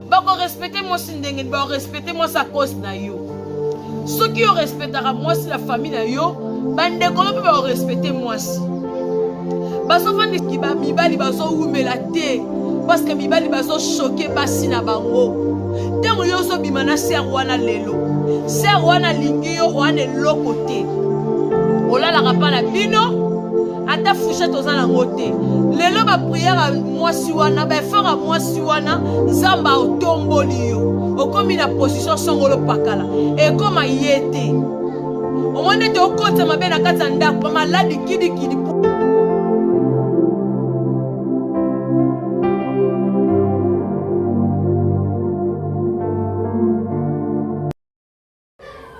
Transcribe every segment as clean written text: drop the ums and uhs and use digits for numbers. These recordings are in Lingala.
Bako respecter moi si ndenge ba respecter moi sa cause na yo. Ceux qui respectera moi si la famille na yo, bande kolo pe ba respecter moi si. Baso fandi ki ba mibali baso umela te parce que mibali baso choquer basi na bango. Tango yo so bimana ser wana lelo. Ser wana lingi yo wana lokote. Olala kapa na bino. Ata fouchette aux alangote. Lelo ba prière à moi si wana, ba faire à moi si wana, zamba au tomboli yo. O comme la position songolo pakala. Et comme yete. Au moins de au côté ma bena katanda pa malade kidi.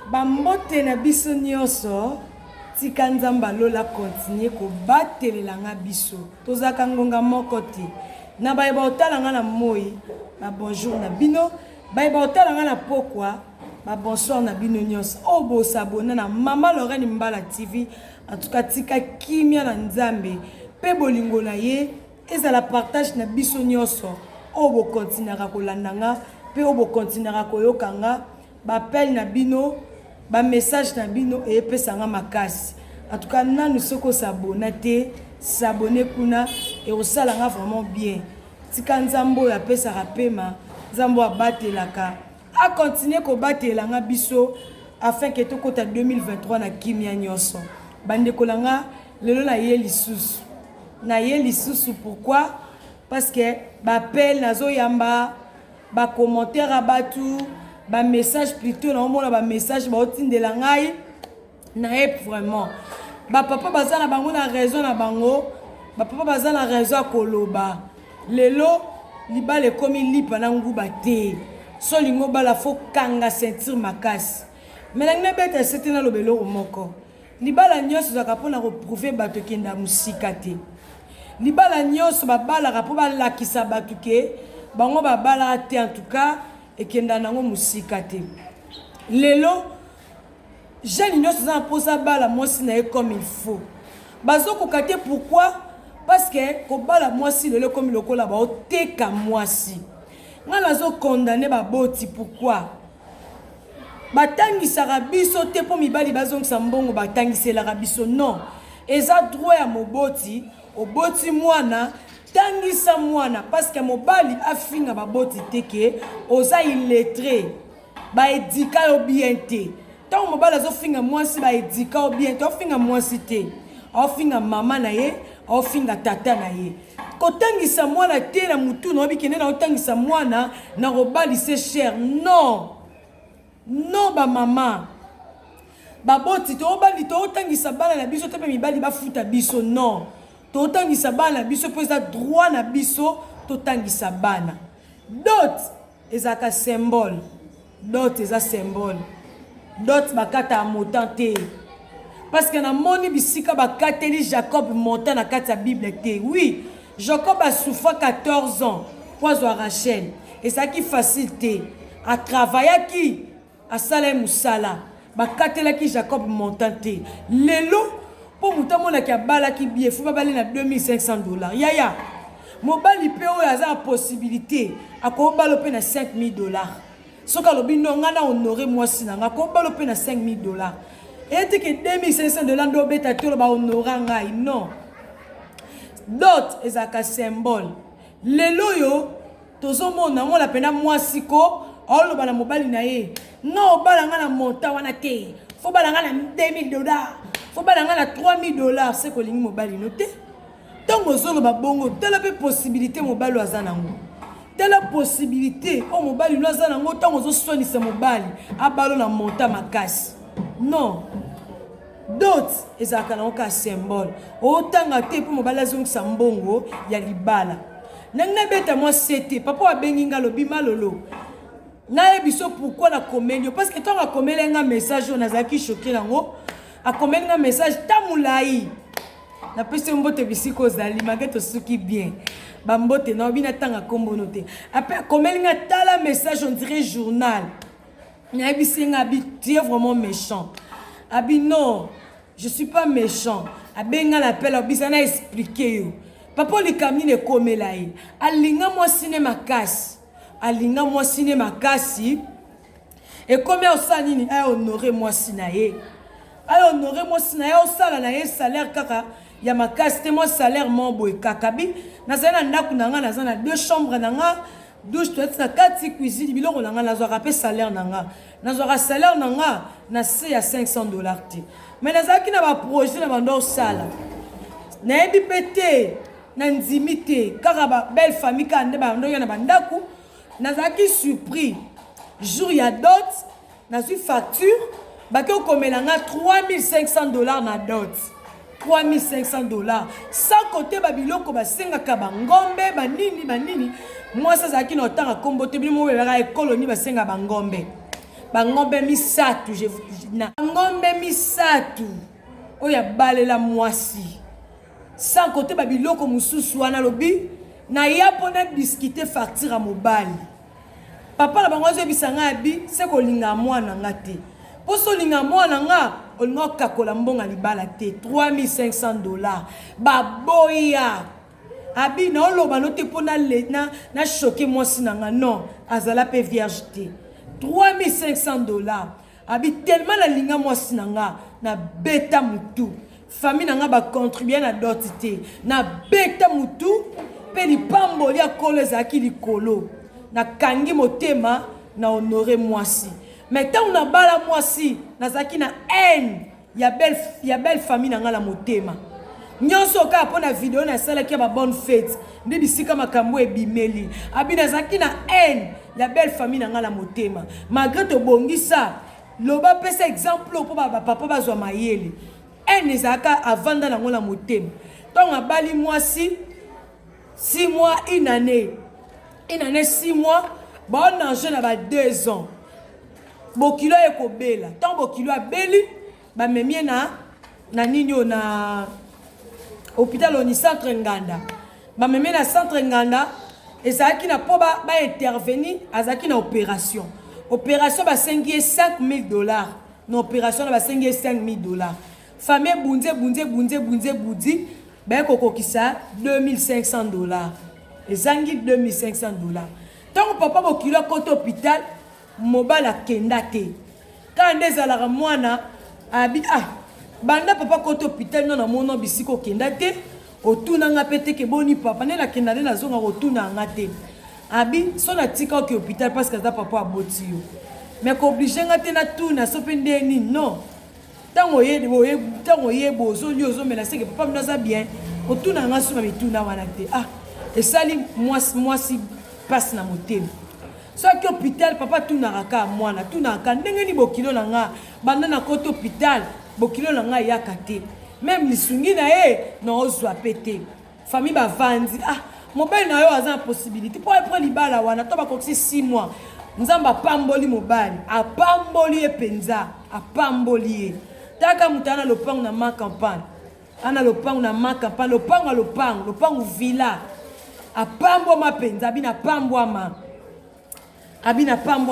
Bambote na biso nyonso. Tika nzamba lola continue ko batelela nga biso tozaka ngonga moko te na bayeba otala nga na moi ba bonjour na bino bayeba otala nga na pokwa ba bonsoir na bino nyonso obo sabona na Mama Lorraine Mbala TV en tout cas tika kimia na nzambe pe bolingo na ye ezala partage na biso nyonso obo continuera ko landanga pe obo continuera ko yokanga ba appel na bino ba message na bino et pesanga makasi en tout cas nanu soko s'abonner s'abonner kuna et osalanga vraiment bien tika nzambo ya pesa rapema nzambo abatelaka a continuer ko batelanga biso afin que tokota 2023 na kimia nyonso bande kolanga lelo na ye lisusu pourquoi parce que ba appel nazo yamba ba commentaire abatu ba message plutôt na omona ba message ba otindela ngai na ep vraiment ba papa bazana bango na raison na bango ba papa bazana raison koloba lelo libale komi lipa na nguba te so lingo bala fo kanga ceinture makasi menangna beta c'était na lobelo moko libala nyonso zaka pona ko prouver bato kenda musika te libala nyonso ba bala ka po ba lakisa bato ke bango ba bala te en tout cas et kenda nango musika te lelo jeune nyonso za posa bala mwasi na ye comme il faut bazo kokate pourquoi parce que ko bala mwasi lelo comme lokola ba oteka mwasi nga nazo condamner ba boti pourquoi batangisa biso te po mibali bazongisa mbongo batangisela biso non eza droit ya moboti oboti mwana tangisa mwana parce que mobali afinga baboti teke oza illettré ba edika yo bien te tant mobali azofinga mwasi ba edika yo bien te ofinga mwasi te ofinga mama na ye ofinga tata na ye kotangisa mwana te na mutu no bikene na otangisa mwana na robali c'est cher non ba mama baboti to obali to otangisa bana na biso te pe mibali bafuta biso non totangisa bana biso pesa droit na biso totangisa bana dot ezaka symbole dot eza symbole dot bakata motante parce que na moni bisika bakateli Jacob monta na kata Bible te oui Jacob a souffert 14 ans poizo Rachel et ça qui facilité a travailler qui a salé musala bakatela ki Jacob montante lelo pour mutamona ki abala ki billet faut pas baler na $2500 yaya mobali pe o yaza possibilité ako balo pe na $5000 soka lobi no ngana honorer moi sinanga ko balo pe na $5000 et te que $2500 ndo beta to ba honorer ngai non dot ezaka symbole lelo yo tozomona ngona pena moi siko olo bana mobali na ye non bala ngana monta wana te faut bala ngana $2000 faut bala ngana $3000 c'est ko lingi mobali noté tango zolo ba bongo tela pe possibilité mobali azanango tela possibilité o mobali no azanango tango zo sonisa mobali abalo na monta makasi non dot ezaka na oka symbole o tanga te po mobali azongisa mbongo ya libala nangna beta moi c'était papa abenginga lobima lolo na biso pourquoi na komelio parce que tant a komelenga message on azaki choqué nango a komelenga message tamulai na pese mbote bisiko zali mageto suki bien ba mbote na bina tanga kombono te après komelenga tala message on dirait journal na bisinga bi tu es vraiment méchant abi non je suis pas méchant abenga l'appel obisana expliquer yo papa li kamine komelai alinga moi cinéma casse alinga mwasi ne makasi et combien osala nini ay honorer mwasi na ye ay honorer mwasi na ye osala na ye salaire kaka ya makasi te moi salaire mon boy kaka bi nazali na ndako na nga naza na 2 chambres na nga douche toilette na 4 cuisine biloko na nga nazwaka pe salaire na nga nazwaka salaire na nga na se ya $500 te mais nazalaki na baprojet na bando osala nayebi pe te na ndimi te kaka babelle famille kaka nde bando ya na bandako nazalaki surpris jour ya dot nazwi facture baki okomela nga $3500 na dot $3500 sans côté babiloko basengaka bangombe banini mwasi azalaki na otanga kombo te bino mobebaka ekoloni basenga bangombe misatu bangombe misatu oyo abalela mwasi sans côté babiloko mosusu wana lobi na ya mpona discuter facture ya mobali papa na bango azobisa nga abi se kolinga mwana nga te mpo so olinga mwana nga olinga okakola mbongo libala te $3500 baboya abi na oloba no te mpo na choke mwasi na nga non azala mpe vierge te $3500 abi tellement nalinga mwasi na nga na beta mutu famille na nga bacontribue na doti te na beta mutu mpe lipamboli ya kolo ezalaki likolo na kangi motema na honore mwasi mais tant na bala mwasi nazaki na haine ya belle famille na nga la motema nyonso ka pona video na sala ki ba bonne fête ndi bisika makambo ebimeli abi nazaki na haine ya belle famille na nga la motema malgré to bongisa loba pesa exemple po ba papa bazwa mayele haine ezaka avanda na ngo la motema tant abali mwasi 6 mois une année 6 mois bon ange na ba 2 ans bokilo ekobela tant bokilo abeli ba memie na nini na hôpital oni centre nganda ba memie na centre nganda ezaki na po ba intervenir azaki na opération ba sengi $5000 na opération na ba sengi $5000 famille bunze ba kokokisa $2500 ezangi $2500 tant papa bokilo kote hôpital mobala kenda te quand ezalaka mwana abi banda papa kote hôpital non mona bisiko kenda te otuna nga pete ke boni papa nela kenda na zonga otuna nga te abi so na tika ke hôpital parce que papa aboti yo mais ko obligé nga te na tuna so pende ni non tango ye bozo liozo mais na seke papa mnaza bien otuna nga suma mituna wana te et sali mwasi passe na motema so ki hôpital papa tunaka mwana tunaka ndenge ni bokilo na nga banda na kote hôpital bokilo na nga yaka te même lisungi na ye na ozwa pete famille bavandi mobali na yo aza na possibilité po epre libala wana to bakokisi 6 mois nzamba apamboli mobali apamboli ye penza apamboli ye taka mutana lopango na ma campagne ana lopango na ma campagne lopango villa apambwa penza abina pambwa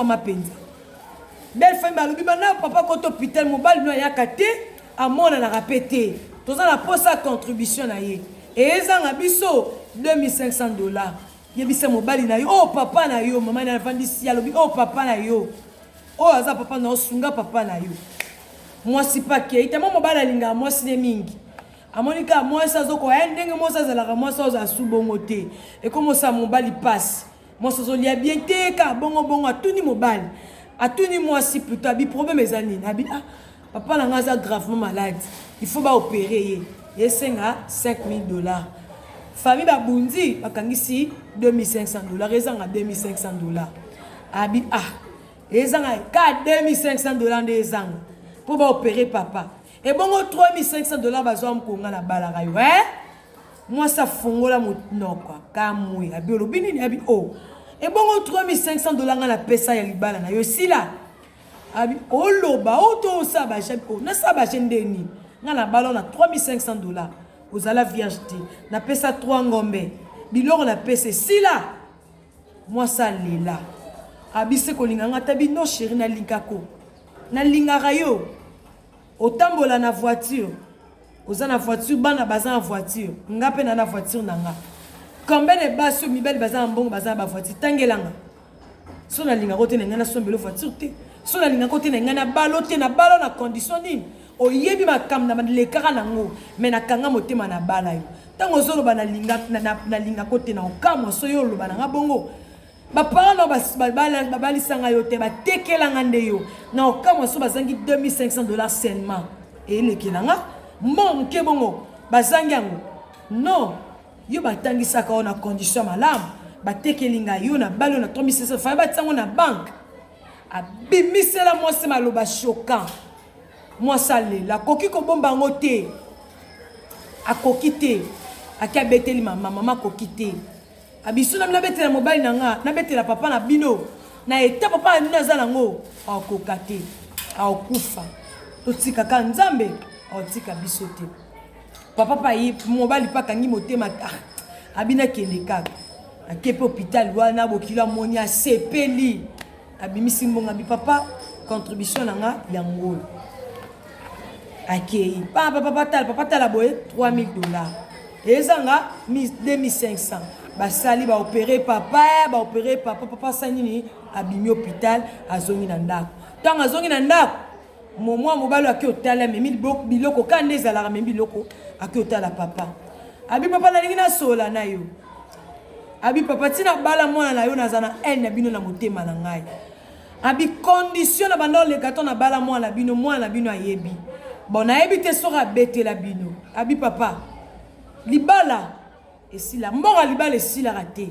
mapenza belle femme balobi bana papa koto hôpital mobali no yaka te amona na rapete toza na posa contribution na ye ezanga biso $2500 yebisa mobali na yo papa na yo mama na vandisi alobi papa na yo aza papa na osunga papa na yo mwasi pake itama mobali alinga mwasi ne mingi amonika mwasi azoko ndenge mwasi azalaka mwasi oza subongo te ekomosa mobali passe mwasi azolia bien te ka bongo atuni mobali atuni mwasi plutôt abi problème ezani abi papa na nga aza gravement malade il faut opérer ye senga $5000 famille babundi bakangisi $2500 ezanga $2500 abi ezanga ka $2500 nde ezanga pour opérer papa et bongo $3500 bazwa mkonga na balaka yo moi ça fongola monoko kamwe abi olobini ni abi et bongo $3500 nga na pesa ya libala na yo sila abi oloba oto saba chapo na saba chendeni nga na balo na $3500 ozala vierge te na pesa 3 ngombe biloko na pesa sila moi ça lela abi se kolinga nga tabi no chéri na linkako na lingaka yo otambola na voiture oza na voiture bana baza na voiture nga pe na voiture nanga combien de baso mibeli baza na mbongo baza na voiture tangelanga so nalinga kote na ngana sombelo voiture te so nalinga kote na ngana balo te na balo na condition nini oyebi makam na lekaka nango mais nakanga motema na bala yo tango zoloba nalinga kote na okamwa so yo loba na nga bongo baparent no babalisanga yo te batekelanga nde yo na okamwa so bazangi $2500 seulement eleki na nga moke bongo bazangi yango non yo batangisaka o na condition malamu batekelinga yo na balo na 3500 fa batango na banque abimisela mwasi maloba choquant mwasi alela akoki kobomba yango te akoki te aki abeteli mama akoki te abiso na betela mobali na nga na betela papa na bino na eta papa na bino aza nango akoka te akokufa totikaka nzambe aotika biso te papa pa ye mobali pa kangi motema abina kende kaka akepe hôpital wana bokilo amoni asepeli abimisi mbongo abi papa contribution na nga yango akei papa tala boye $3000 ezanga $2500 basali baopere papa sanini abimi hôpital azongi na ndako ntango azongi na ndako momwa mobali aki otala memi biloko kande ezalaka memi biloko aki otala papa abi papa nalingi nasola na yo abi papa tina bala mwana na yo naza na ene na bino na motema na ngai abi condition na banda oleka to na bala mwana na bino ayebi bon nayebi te soki abetela bino abi papa libala esila mbongo libala esilaka te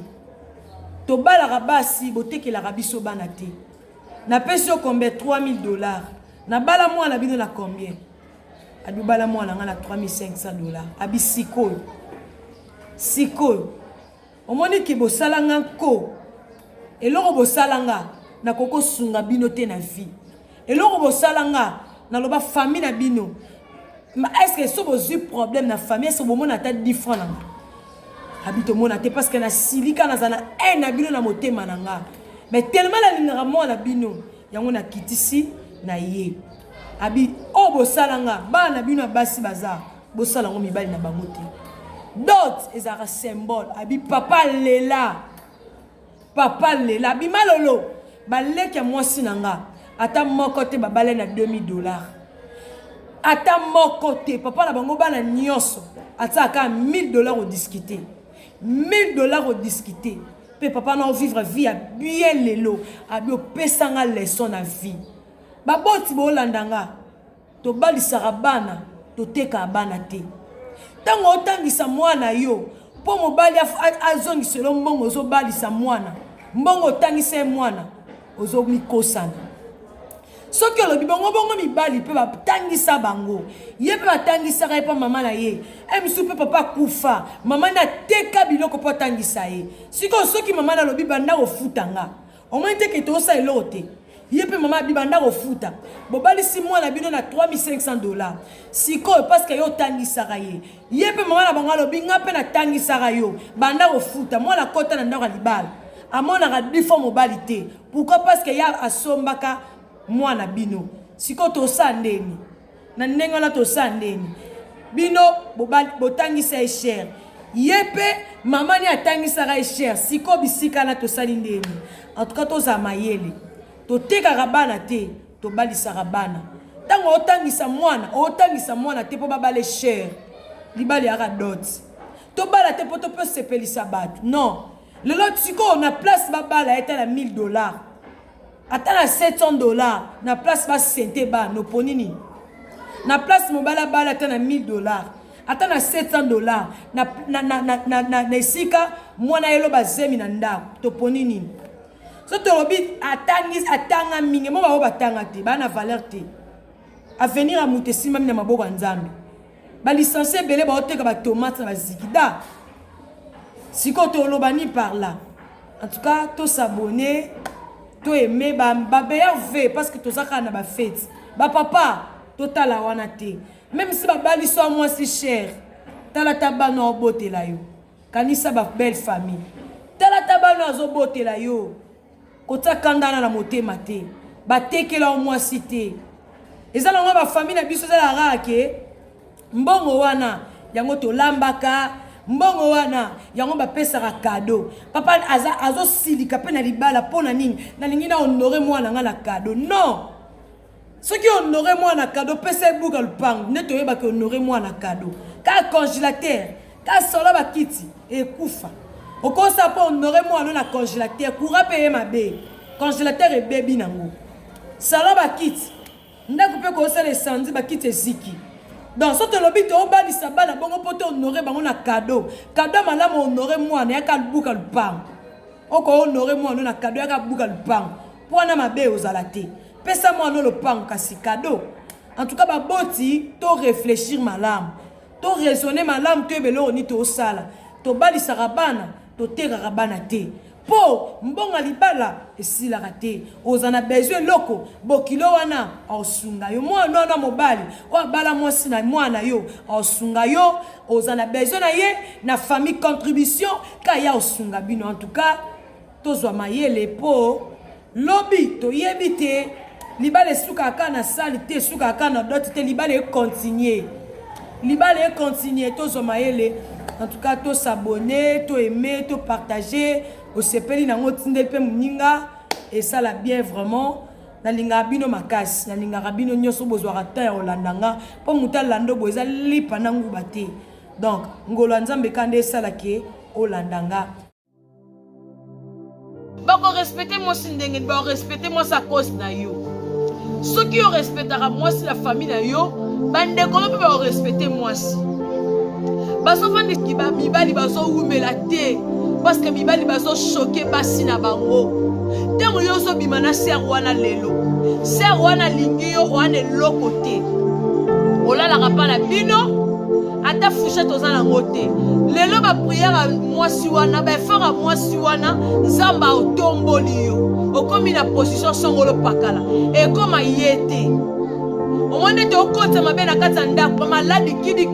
tobalaka basi botekelaka biso bana te napesi yo combien $3000 na bala mwana bino na combien abi bala mwana nga na $3500 abi sikoyo omoni ke bosalanga ko eloko bosalanga na koko sunga bino te na vie eloko bosalanga na loba famille na bino ma est-ce que so bozui problème na famille so bomona ta différent na habito mona te parce que na silika na zana un na bino na motema na nga mais tellement la lingara mona bino yango na kitisi na ye abi o bosalanga ba na bino basi baza bosalango mibali na bango te d'autres ezara symbole abi papa lela abi malolo baleki ya mwasi na nga ata moko te babale na $2000 ata moko te papa na bango bana nyonso ataka $1000 au discuter $1000 au discuter pe papa na vivre vie à bien lelo abi opesanga leçon na vie baboti bolandanga to balisaka bana to teka bana te tango otangisa mwana yo po mobali azongiselo mbongo ozobalisa mwana mbongo otangisa mwana ozomikosana soki olobi bongo mibali mpe batangisa bango ye mpe batangisaka ye mpa mama na ye emisu mpe papa kufa mama nateka biloko mpo atangisa ye sikoyo soki mama nalobi banda kofuta nga omoi teke toosala eloko te ye mpe mama abi banda kofuta bobalisi mwana bino na $3500 sikoyo parceke yo otangisaka ye ye mpe mama na bango alobi nga mpe natangisaka yo banda kofuta mwana kota na ndako ya libala amonaka difo mobali te pourquoi parceke ya asombaka mwana bino siko tosa ndeni na ndenge wana tosa ndeni bino botangisa ye cher ye mpe mama ni atangisaka ye cher siko bisika na tosali ndeni en tout cas toza mayele totekaka bana te tobalisaka bana ntango otangisa mwana te mpo babale cher libali yaka dot tobala te mpo tope sepelisa bato non lelo sikoyo na place babala eta na $1000 ata na $700 na place basente ba noponini na place mobala bala ata na $1000 ata na $700 na esika mwana yelo bazemi na ndako toponini so tolobi atanga mingi mo bao batanga te bana valeur te avenir a mutu esima mina maboko ya nzambe balicencie ebele baoteka batomate na bazikida sikoyo toloba ni par là en tout cas tosabone to aimer ba meilleur ve parce que tozaka na ba fête ba papa totala wana te même si ba bali so moi si cher tala tabano obotela yo kanisa ba belle famille tala tabano azobotela yo kota kandana na motema te ba tekela moi si te ezala ngo ba famille na biso zala rake mbongo wana yango to lambaka mbongo wana yango bapesaka cadeau papa azosilika mpe na libala mpo na nini nalingi na honore mwana nga na cadeau non soki honore mwana cadeau pesa ebuka lupango nde toyebaki honore mwana cadeau kaka congélateur kaka solo bakiti ekufa okosa mpo honore mwana na congélateur courant mpe ye mabe congélateur ebebi nango solo bakiti ndako mpe kosala esandi bakiti eziki donc so tolobi tobalisa bana bongo mpo te honore bango na cadeau cadeau malamu honore mwana yaka lubuka lupango oko honore mwana na cadeau yaka buka lupango mpo wana mabe ozala te pesa mwana lopango kasi cadeau en tout cas baboti to réfléchir malamu to raisonner malamu to ebelo ni to osala to balisaka bana to teraka bana te po mbonga libala esilaka te ozana besoin loko bokilo wana osunga yo mwana wana mobali o bala mwasi na mwana yo osunga yo ozana besoin na ye na famille contribution ka ya osunga bino en tout cas tozwa mayele po lobi to yebite libala suka kana sali te suka kana dot te libala continuer tozwa mayele en tout cas to s'abonner to aimer to partager osepeli nango tindeli pe muninga et ça la bien vraiment nalinga bino makasi nalinga bino nyoso bozwaka ta olandanga po muta lando boza lipa nangu bate donc ngolo nzambe kande sala ke olandanga bako respecter moi sindenge ba respecter moi sa cause na yo soki yo respectera moi si la famille na yo bande ko pe ba respecter moi si baso fandi ki ba mibali baso umela te parce que mibali baso choquer basi na bango tango yo so bimana ser wana lelo ser wana lingi yo wana lokote olala kapana bino ata fouchette ozana ngote lelo ba prière moi si wana ba fera moi si wana nzamba otomboli yo okomi na position songolo pakala e koma yete o monde to kota mabena kata ndako maladi kidi